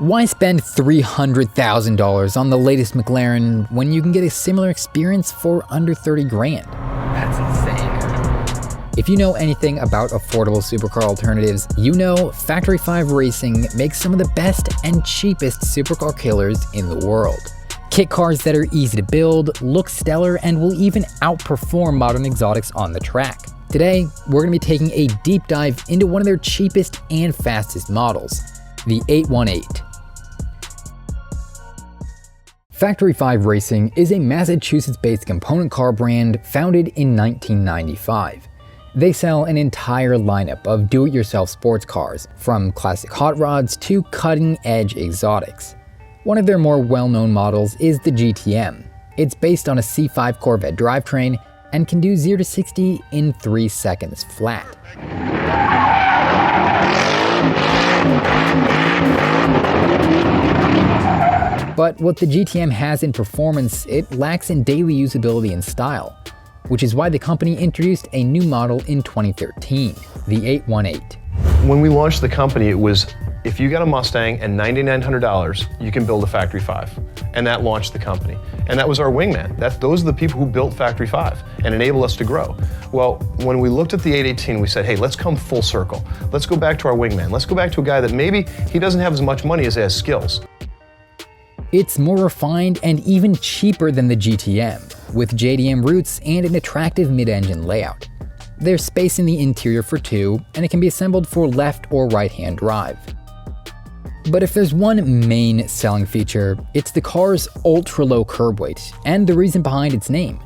Why spend $300,000 on the latest McLaren when you can get a similar experience for under 30 grand? That's insane. If you know anything about affordable supercar alternatives, you know Factory 5 Racing makes some of the best and cheapest supercar killers in the world. Kit cars that are easy to build, look stellar, and will even outperform modern exotics on the track. Today, we're going to be taking a deep dive into one of their cheapest and fastest models, the 818. Factory 5 Racing is a Massachusetts-based component car brand founded in 1995. They sell an entire lineup of do-it-yourself sports cars, from classic hot rods to cutting-edge exotics. One of their more well-known models is the GTM. It's based on a C5 Corvette drivetrain and can do 0 to 60 in 3 seconds flat. But what the GTM has in performance, it lacks in daily usability and style, which is why the company introduced a new model in 2013, the 818. When we launched the company, it was, if you got a Mustang and $9,900, you can build a Factory 5. And that launched the company. And that was our wingman. Those are the people who built Factory 5 and enabled us to grow. Well, when we looked at the 818, we said, hey, let's come full circle. Let's go back to our wingman. Let's go back to a guy that maybe he doesn't have as much money as he has skills. It's more refined and even cheaper than the GTM, with JDM roots and an attractive mid-engine layout. There's space in the interior for two, and it can be assembled for left or right-hand drive. But if there's one main selling feature, it's the car's ultra-low curb weight, and the reason behind its name.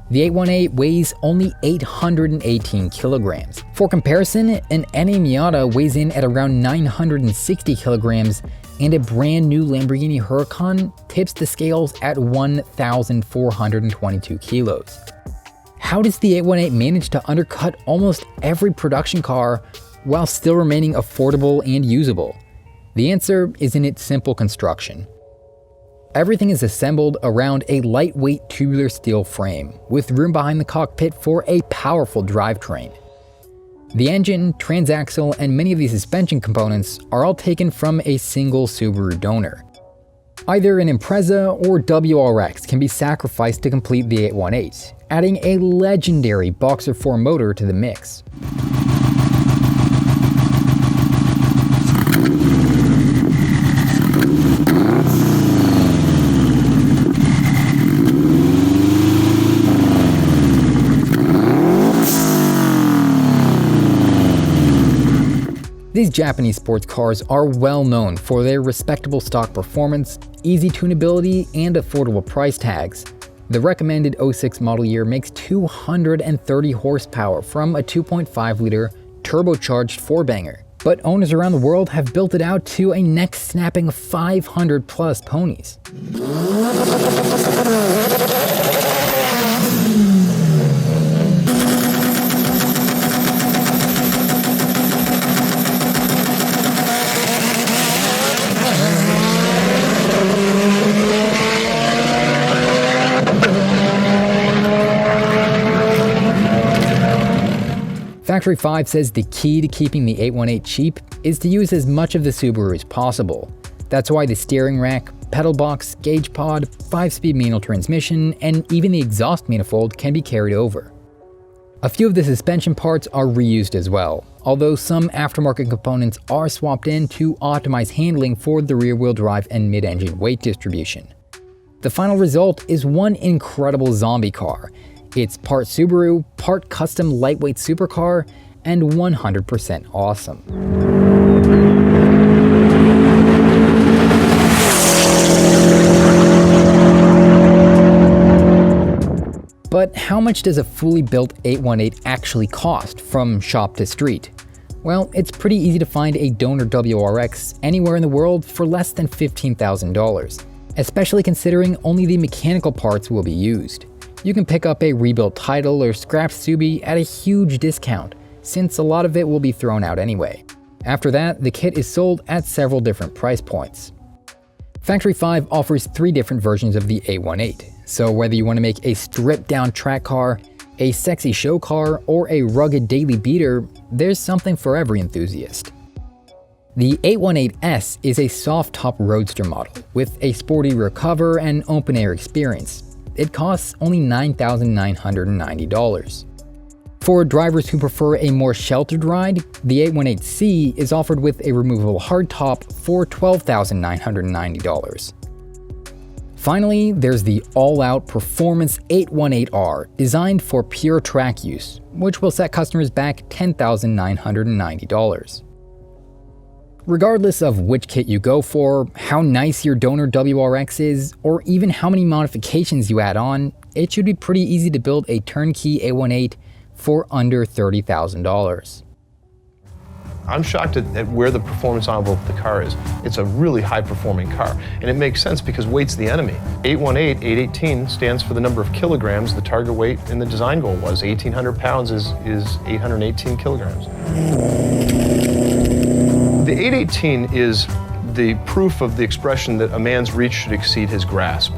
The 818 weighs only 818 kilograms. For comparison, an NA Miata weighs in at around 960 kilograms, and a brand new Lamborghini Huracan tips the scales at 1,422 kilos. How does the 818 manage to undercut almost every production car while still remaining affordable and usable? The answer is in its simple construction. Everything is assembled around a lightweight tubular steel frame, with room behind the cockpit for a powerful drivetrain. The engine, transaxle, and many of the suspension components are all taken from a single Subaru donor. Either an Impreza or WRX can be sacrificed to complete the 818, adding a legendary Boxer 4 motor to the mix. These Japanese sports cars are well known for their respectable stock performance, easy tunability, and affordable price tags. The recommended 06 model year makes 230 horsepower from a 2.5-liter turbocharged four-banger, but owners around the world have built it out to a neck-snapping 500-plus ponies. Factory 5 says the key to keeping the 818 cheap is to use as much of the Subaru as possible. That's why the steering rack, pedal box, gauge pod, 5-speed manual transmission, and even the exhaust manifold can be carried over. A few of the suspension parts are reused as well, although some aftermarket components are swapped in to optimize handling for the rear-wheel drive and mid-engine weight distribution. The final result is one incredible zombie car. It's part Subaru, part custom lightweight supercar, and 100% awesome. But how much does a fully built 818 actually cost from shop to street? Well, it's pretty easy to find a donor WRX anywhere in the world for less than $15,000, especially considering only the mechanical parts will be used. You can pick up a rebuilt Title or scrapped Subi at a huge discount, since a lot of it will be thrown out anyway. After that, the kit is sold at several different price points. Factory 5 offers 3 different versions of the 818, so whether you want to make a stripped-down track car, a sexy show car, or a rugged daily beater, there's something for every enthusiast. The 818S is a soft-top roadster model with a sporty rear cover and open-air experience. It costs only $9,990. For drivers who prefer a more sheltered ride, the 818C is offered with a removable hardtop for $12,990. Finally, there's the all-out performance 818R, designed for pure track use, which will set customers back $10,990. Regardless of which kit you go for, how nice your donor WRX is, or even how many modifications you add on, it should be pretty easy to build a turnkey 818 for under $30,000. I'm shocked at where the performance envelope of the car is. It's a really high-performing car, and it makes sense because weight's the enemy. 818, 818 stands for the number of kilograms. The target weight in the design goal was 1,800 pounds is 818 kilograms. The 818 is the proof of the expression that a man's reach should exceed his grasp.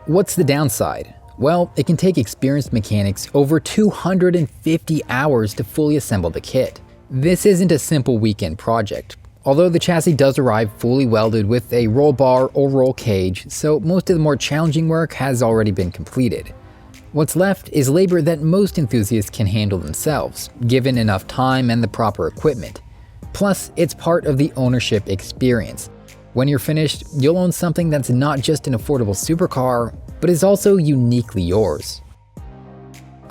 What's the downside? Well, it can take experienced mechanics over 250 hours to fully assemble the kit. This isn't a simple weekend project, although the chassis does arrive fully welded with a roll bar or roll cage, so most of the more challenging work has already been completed. What's left is labor that most enthusiasts can handle themselves, given enough time and the proper equipment. Plus, it's part of the ownership experience. When you're finished, you'll own something that's not just an affordable supercar, but is also uniquely yours.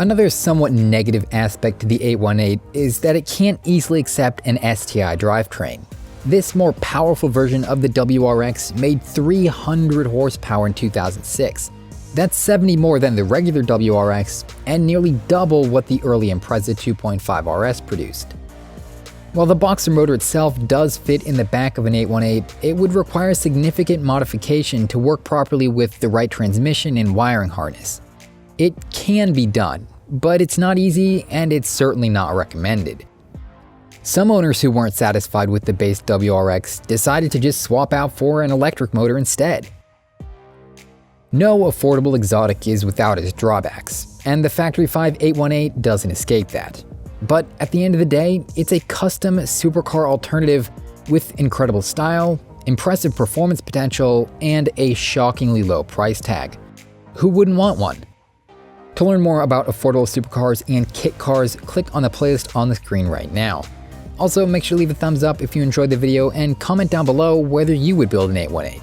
Another somewhat negative aspect to the 818 is that it can't easily accept an STI drivetrain. This more powerful version of the WRX made 300 horsepower in 2006. That's 70 more than the regular WRX and nearly double what the early Impreza 2.5 RS produced. While the boxer motor itself does fit in the back of an 818, it would require significant modification to work properly with the right transmission and wiring harness. It can be done, but it's not easy and it's certainly not recommended. Some owners who weren't satisfied with the base WRX decided to just swap out for an electric motor instead. No affordable exotic is without its drawbacks, and the Factory 5 818 doesn't escape that. But at the end of the day, it's a custom supercar alternative with incredible style, impressive performance potential, and a shockingly low price tag. Who wouldn't want one? To learn more about affordable supercars and kit cars, click on the playlist on the screen right now. Also, make sure to leave a thumbs up if you enjoyed the video and comment down below whether you would build an 818.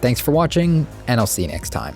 Thanks for watching, and I'll see you next time.